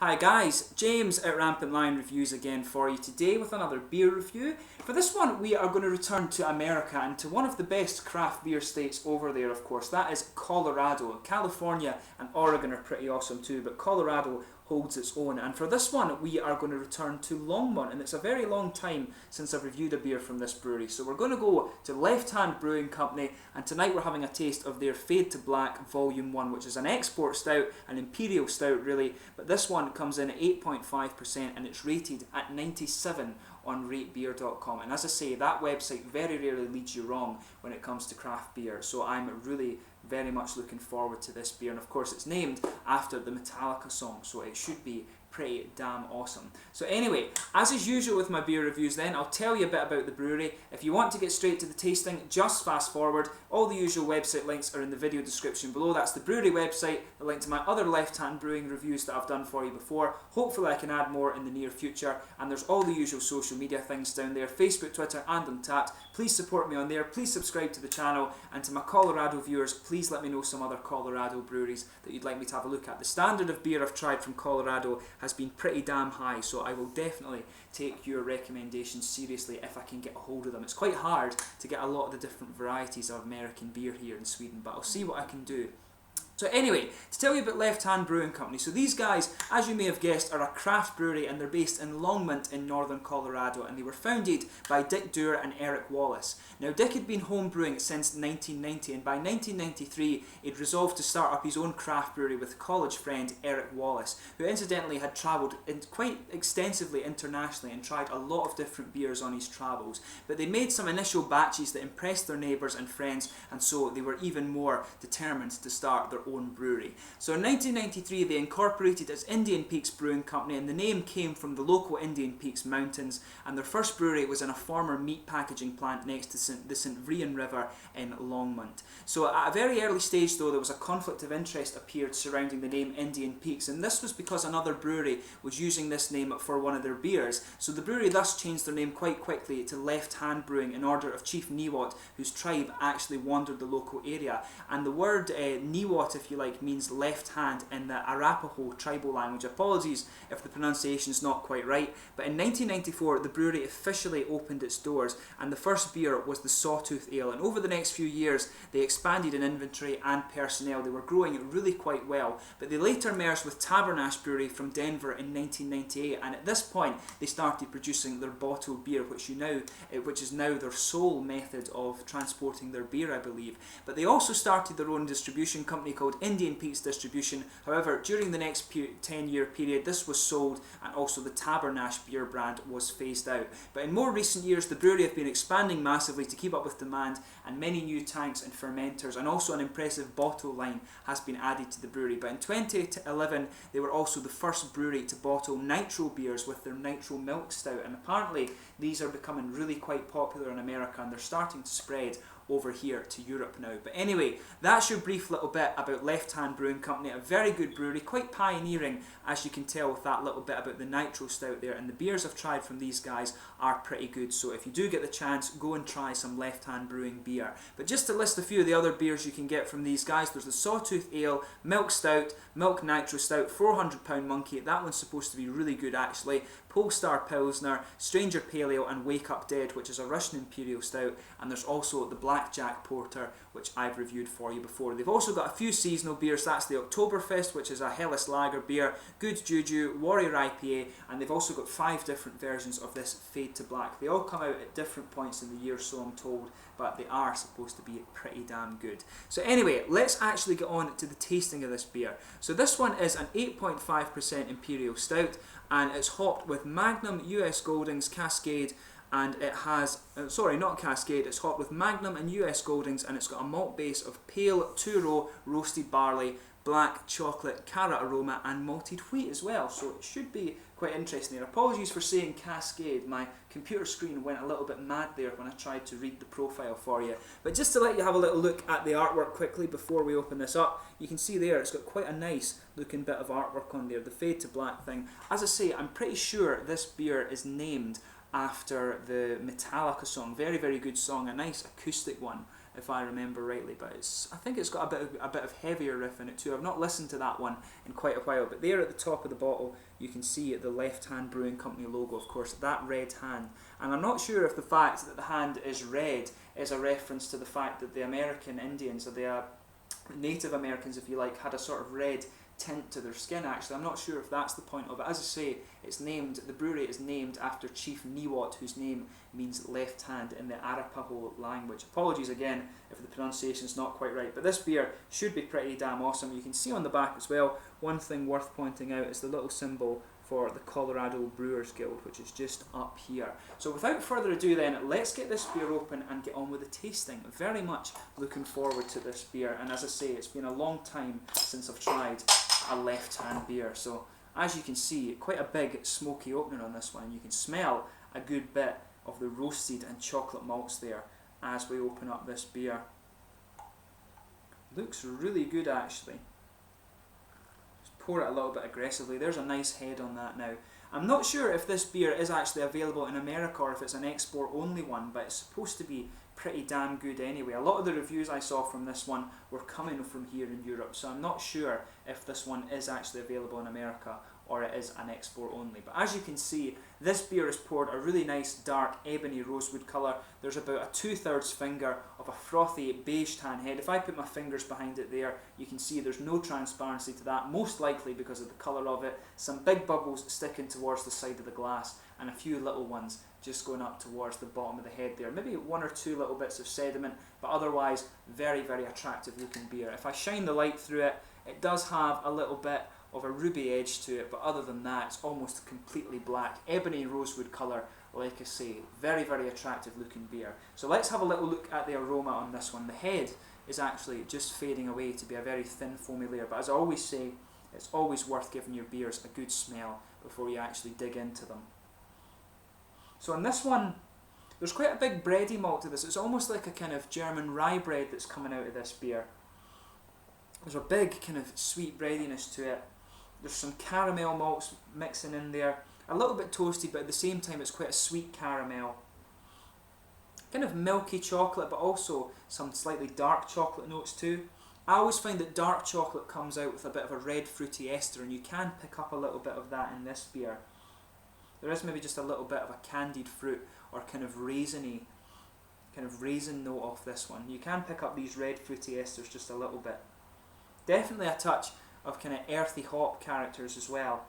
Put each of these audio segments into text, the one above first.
Hi guys, James at RampantLionReviews again for you today with another beer review. For this one we are going to return to America and to one of the best craft beer states over there, of course. That is Colorado. California and Oregon are pretty awesome too, but Colorado holds its own. And for this one we are going to return to Longmont, and it's a very long time since I've reviewed a beer from this brewery. So we're going to go to Left-Hand Brewing Company, and tonight we're having a taste of their Fade to Black Volume 1, which is an export stout, an Imperial stout really, but this one comes in at 8.5% and it's rated at 97 on ratebeer.com. And as I say, that website very rarely leads you wrong when it comes to craft beer, so I'm really very much looking forward to this beer. And of course it's named after the Metallica song, so it should be pretty damn awesome. So anyway, as is usual with my beer reviews then, I'll tell you a bit about the brewery. If you want to get straight to the tasting, just fast forward. All the usual website links are in the video description below. That's the brewery website, the link to my other Left-Hand Brewing reviews that I've done for you before. Hopefully I can add more in the near future. And there's all the usual social media things down there, Facebook, Twitter and Untappd. Please support me on there, please subscribe to the channel, and to my Colorado viewers, please let me know some other Colorado breweries that you'd like me to have a look at. The standard of beer I've tried from Colorado has been pretty damn high, so I will definitely take your recommendations seriously if I can get a hold of them. It's quite hard to get a lot of the different varieties of American beer here in Sweden, but I'll see what I can do. So anyway, to tell you about Left-Hand Brewing Company, so these guys, as you may have guessed, are a craft brewery and they're based in Longmont in northern Colorado, and they were founded by Dick Doer and Eric Wallace. Now Dick had been home brewing since 1990, and by 1993 he'd resolved to start up his own craft brewery with college friend Eric Wallace, who incidentally had travelled quite extensively internationally and tried a lot of different beers on his travels. But they made some initial batches that impressed their neighbours and friends, and so they were even more determined to start their own brewery. So in 1993 they incorporated as Indian Peaks Brewing Company, and the name came from the local Indian Peaks mountains, and their first brewery was in a former meat packaging plant next to the St. Vrian River in Longmont. So at a very early stage though, there was a conflict of interest appeared surrounding the name Indian Peaks, and this was because another brewery was using this name for one of their beers. So the brewery thus changed their name quite quickly to Left-Hand Brewing in order of Chief Niwot, whose tribe actually wandered the local area. And the word Niwot, if you like, means left hand in the Arapaho tribal language. Apologies if the pronunciation is not quite right, but in 1994 the brewery officially opened its doors, and the first beer was the Sawtooth Ale, and over the next few years they expanded in inventory and personnel. They were growing really quite well, but they later merged with Tabernash Brewery from Denver in 1998, and at this point they started producing their bottled beer, which is now their sole method of transporting their beer, I believe. But they also started their own distribution company called Indian Peaks Distribution. However, during the next 10-year period this was sold, and also the Tabernash beer brand was phased out. But in more recent years the brewery have been expanding massively to keep up with demand, and many new tanks and fermenters and also an impressive bottle line has been added to the brewery. But in 2011 they were also the first brewery to bottle nitro beers with their Nitro Milk Stout, and apparently these are becoming really quite popular in America and they're starting to spread over here to Europe now. But anyway, that's your brief little bit about Left-Hand Brewing Company. A very good brewery, quite pioneering as you can tell with that little bit about the Nitro Stout there, and the beers I've tried from these guys are pretty good, so if you do get the chance, go and try some Left-Hand Brewing beer. But just to list a few of the other beers you can get from these guys, there's the Sawtooth Ale, Milk Stout, Milk Nitro Stout, 400 Pound Monkey, that one's supposed to be really good actually, Polestar Pilsner, Stranger Pale Ale and Wake Up Dead, which is a Russian Imperial Stout, and there's also the Blackjack Porter, which I've reviewed for you before. They've also got a few seasonal beers. That's the Oktoberfest, which is a Helles Lager beer, Good Juju, Warrior IPA, and they've also got 5 different versions of this Fade to Black. They all come out at different points in the year, so I'm told, but they are supposed to be pretty damn good. So anyway, let's actually get on to the tasting of this beer. So this one is an 8.5% Imperial Stout, and it's hopped with Magnum, US Goldings, Cascade, and it has, sorry, not Cascade, it's hopped with Magnum and US Goldings, and it's got a malt base of pale 2-row roasted barley, black chocolate, carrot aroma and malted wheat as well, so it should be quite interesting there. Apologies for saying Cascade, my computer screen went a little bit mad there when I tried to read the profile for you. But just to let you have a little look at the artwork quickly before we open this up, you can see there it's got quite a nice looking bit of artwork on there, the Fade to Black thing. As I say, I'm pretty sure this beer is named after the Metallica song. Very, very good song, a nice acoustic one. if I remember rightly, but I think it's got a bit of heavier riff in it too. I've not listened to that one in quite a while, but there at the top of the bottle you can see the Left Hand Brewing Company logo, of course, that red hand. And I'm not sure if the fact that the hand is red is a reference to the fact that the American Indians, or the Native Americans if you like, had a sort of red tint to their skin. Actually, I'm not sure if that's the point of it. As I say, the brewery is named after Chief Niwot, whose name means left hand in the Arapaho language. Apologies again if the pronunciation's not quite right, but this beer should be pretty damn awesome. You can see on the back as well, one thing worth pointing out is the little symbol for the Colorado Brewers Guild, which is just up here. So without further ado then, let's get this beer open and get on with the tasting. Very much looking forward to this beer, and as I say, it's been a long time since I've tried a left-hand beer. So as you can see, quite a big smoky opener on this one, and you can smell a good bit of the roasted and chocolate malts there as we open up this beer. Looks really good actually. Pour it a little bit aggressively. There's a nice head on that now. I'm not sure if this beer is actually available in America or if it's an export only one, but it's supposed to be pretty damn good anyway. A lot of the reviews I saw from this one were coming from here in Europe, so I'm not sure if this one is actually available in America or it is an export only. But as you can see, this beer is poured a really nice dark ebony rosewood colour. There's about a 2/3 finger of a frothy beige tan head. If I put my fingers behind it there, you can see there's no transparency to that, most likely because of the colour of it. Some big bubbles sticking towards the side of the glass and a few little ones just going up towards the bottom of the head there. Maybe one or two little bits of sediment, but otherwise very, very attractive looking beer. If I shine the light through it, it does have a little bit of a ruby edge to it, but other than that, it's almost completely black. Ebony rosewood colour, like I say, very, very attractive looking beer. So let's have a little look at the aroma on this one. The head is actually just fading away to be a very thin foamy layer, but as I always say, it's always worth giving your beers a good smell before you actually dig into them. So on this one, there's quite a big bready malt to this. It's almost like a kind of German rye bread that's coming out of this beer. There's a big kind of sweet breadiness to it. There's some caramel malts mixing in there. A little bit toasty, but at the same time it's quite a sweet caramel. Kind of milky chocolate, but also some slightly dark chocolate notes too. I always find that dark chocolate comes out with a bit of a red fruity ester, and you can pick up a little bit of that in this beer. There is maybe just a little bit of a candied fruit or kind of raisin note off this one. You can pick up these red fruity esters just a little bit. Definitely a touch of kind of earthy hop characters as well,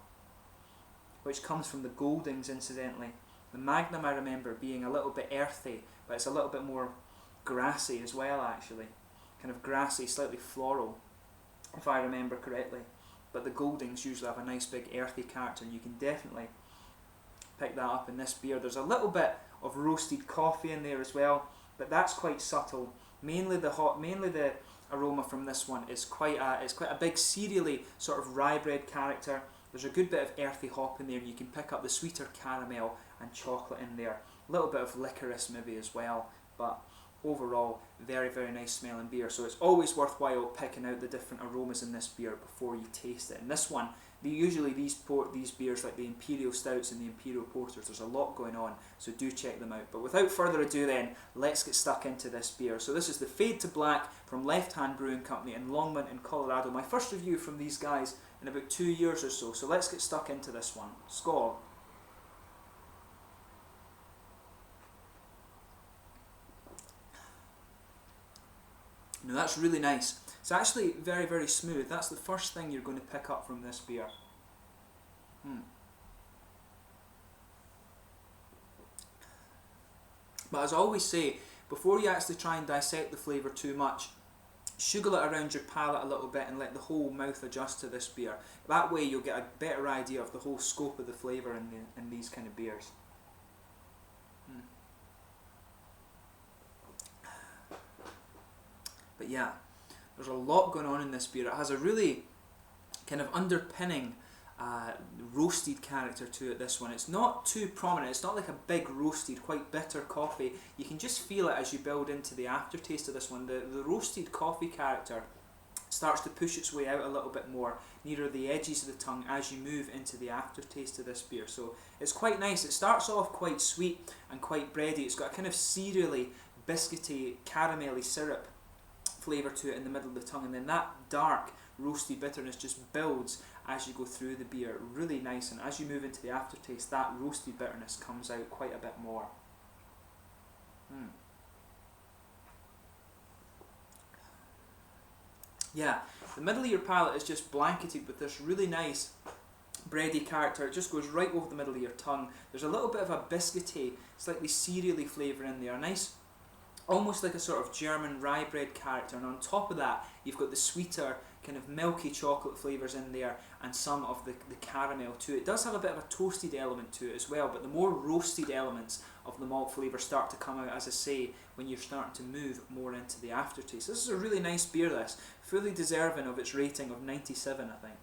which comes from the Goldings incidentally. The Magnum I remember being a little bit earthy, but it's a little bit more grassy as well actually. Kind of grassy, slightly floral, if I remember correctly. But the Goldings usually have a nice big earthy character, and you can definitely pick that up in this beer. There's a little bit of roasted coffee in there as well, but that's quite subtle. Mainly the aroma from this one is quite a big cereally sort of rye bread character. There's a good bit of earthy hop in there, and you can pick up the sweeter caramel and chocolate in there. A little bit of licorice maybe as well, but overall very, very nice smelling beer. So it's always worthwhile picking out the different aromas in this beer before you taste it. And this one, usually these beers like the Imperial Stouts and the Imperial Porters, there's a lot going on, so do check them out. But without further ado then, let's get stuck into this beer. So this is the Fade to Black from Left Hand Brewing Company in Longmont in Colorado. My first review from these guys in about 2 years or so, so let's get stuck into this one. Skål. Now that's really nice. It's actually very, very smooth. That's the first thing you're going to pick up from this beer. But as I always say, before you actually try and dissect the flavour too much, sugar it around your palate a little bit and let the whole mouth adjust to this beer. That way you'll get a better idea of the whole scope of the flavour in these kind of beers. But yeah, there's a lot going on in this beer. It has a really kind of underpinning roasted character to it, this one. It's not too prominent. It's not like a big roasted, quite bitter coffee. You can just feel it as you build into the aftertaste of this one. The roasted coffee character starts to push its way out a little bit more nearer the edges of the tongue as you move into the aftertaste of this beer. So it's quite nice. It starts off quite sweet and quite bready. It's got a kind of cereally, biscuity, caramelly syrup flavour to it in the middle of the tongue, and then that dark roasty bitterness just builds as you go through the beer. Really nice, and as you move into the aftertaste, that roasty bitterness comes out quite a bit more. Yeah, the middle of your palate is just blanketed with this really nice bready character. It just goes right over the middle of your tongue. There's a little bit of a biscuity, slightly cereally flavour in there. Nice, almost like a sort of German rye bread character. And on top of that, you've got the sweeter, kind of milky chocolate flavours in there, and some of the caramel too. It does have a bit of a toasted element to it as well, but the more roasted elements of the malt flavour start to come out, as I say, when you're starting to move more into the aftertaste. This is a really nice beer, this. Fully deserving of its rating of 97, I think.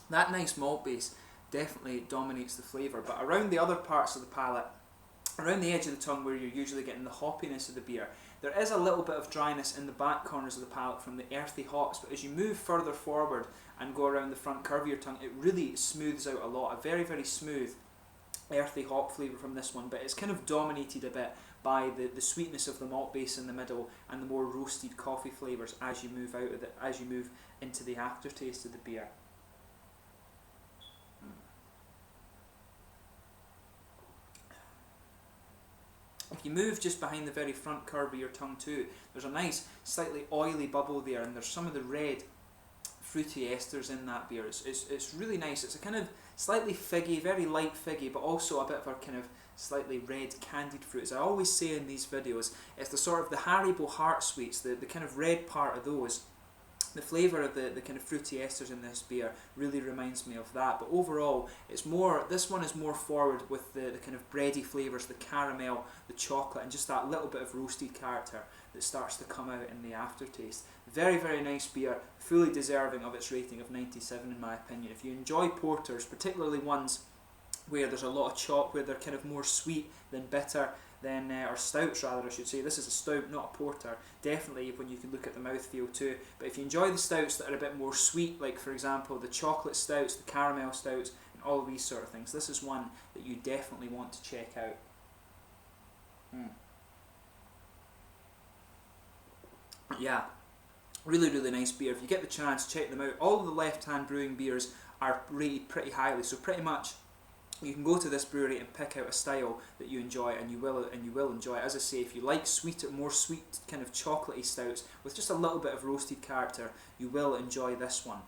That nice malt base definitely dominates the flavour, but around the other parts of the palate, around the edge of the tongue where you're usually getting the hoppiness of the beer, there is a little bit of dryness in the back corners of the palate from the earthy hops, but as you move further forward and go around the front curve of your tongue, it really smooths out a lot. A very, very smooth earthy hop flavour from this one, but it's kind of dominated a bit by the sweetness of the malt base in the middle and the more roasted coffee flavours as you move out of it, as you move into the aftertaste of the beer. If you move just behind the very front curve of your tongue too, there's a nice slightly oily bubble there, and there's some of the red fruity esters in that beer. It's really nice. It's a kind of slightly figgy, very light figgy, but also a bit of a kind of slightly red candied fruit. As I always say in these videos, it's the sort of the Haribo heart sweets, the kind of red part of those. The flavour of the kind of fruity esters in this beer really reminds me of that, but overall it's more, this one is more forward with the kind of bready flavours, the caramel, the chocolate, and just that little bit of roasted character that starts to come out in the aftertaste. Very, very nice beer, fully deserving of its rating of 97 in my opinion. If you enjoy porters, particularly ones where there's a lot of chop, where they're kind of more sweet than bitter, then or stouts rather I should say, this is a stout, not a porter, definitely when you can look at the mouthfeel too. But if you enjoy the stouts that are a bit more sweet, like for example the chocolate stouts, the caramel stouts, and all of these sort of things, this is one that you definitely want to check out. Yeah, really, really nice beer. If you get the chance, check them out. All of the Left Hand Brewing beers are rated pretty highly, so pretty much you can go to this brewery and pick out a style that you enjoy, and you will enjoy it. As I say, if you like sweeter, more sweet kind of chocolatey stouts with just a little bit of roasted character, you will enjoy this one.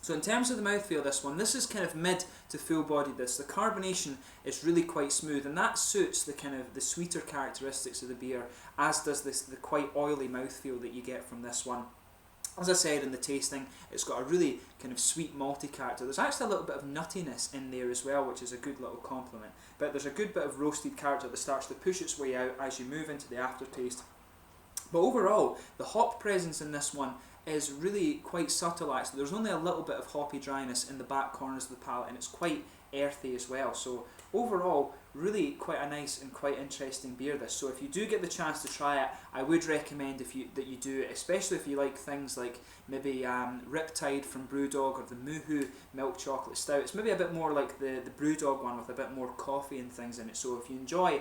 So in terms of the mouthfeel, this is kind of mid to full bodied. The carbonation is really quite smooth, and that suits the kind of the sweeter characteristics of the beer, as does the quite oily mouthfeel that you get from this one. As I said in the tasting, it's got a really kind of sweet malty character. There's actually a little bit of nuttiness in there as well, which is a good little compliment. But there's a good bit of roasted character that starts to push its way out as you move into the aftertaste. But overall, the hop presence in this one is really quite subtle actually. There's only a little bit of hoppy dryness in the back corners of the palate, and it's quite earthy as well. So overall, really quite a nice and quite interesting beer this. So if you do get the chance to try it, I would recommend that you do it, especially if you like things like maybe Riptide from Brewdog or the Moohoo milk chocolate stout. It's maybe a bit more like the Brewdog one with a bit more coffee and things in it. So if you enjoy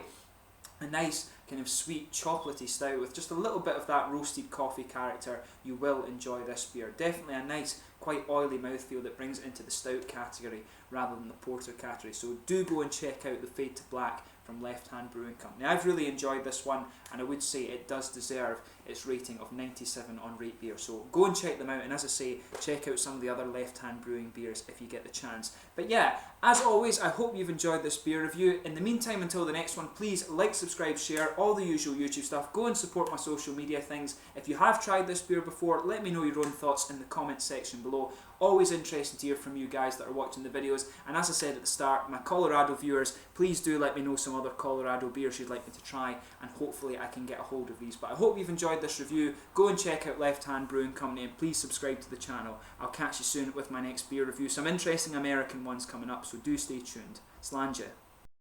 a nice kind of sweet chocolatey stout with just a little bit of that roasted coffee character, you will enjoy this beer. Definitely a nice quite oily mouthfeel that brings it into the stout category rather than the porter category. So do go and check out the Fade to Black from Left Hand Brewing Company. I've really enjoyed this one, and I would say it does deserve its rating of 97 on Rate Beer. So go and check them out, and as I say, check out some of the other Left Hand Brewing beers if you get the chance. But yeah, as always, I hope you've enjoyed this beer review. In the meantime, until the next one, please like, subscribe, share, all the usual YouTube stuff. Go and support my social media things. If you have tried this beer before, let me know your own thoughts in the comments section below. Always interested to hear from you guys that are watching the videos. And as I said at the start, my Colorado viewers, please do let me know some other Colorado beers you'd like me to try, and hopefully I can get a hold of these. But I hope you've enjoyed this review. Go and check out Left Hand Brewing Company, and please subscribe to the channel. I'll catch you soon with my next beer review. Some interesting American ones coming up, so do stay tuned. Slàinte.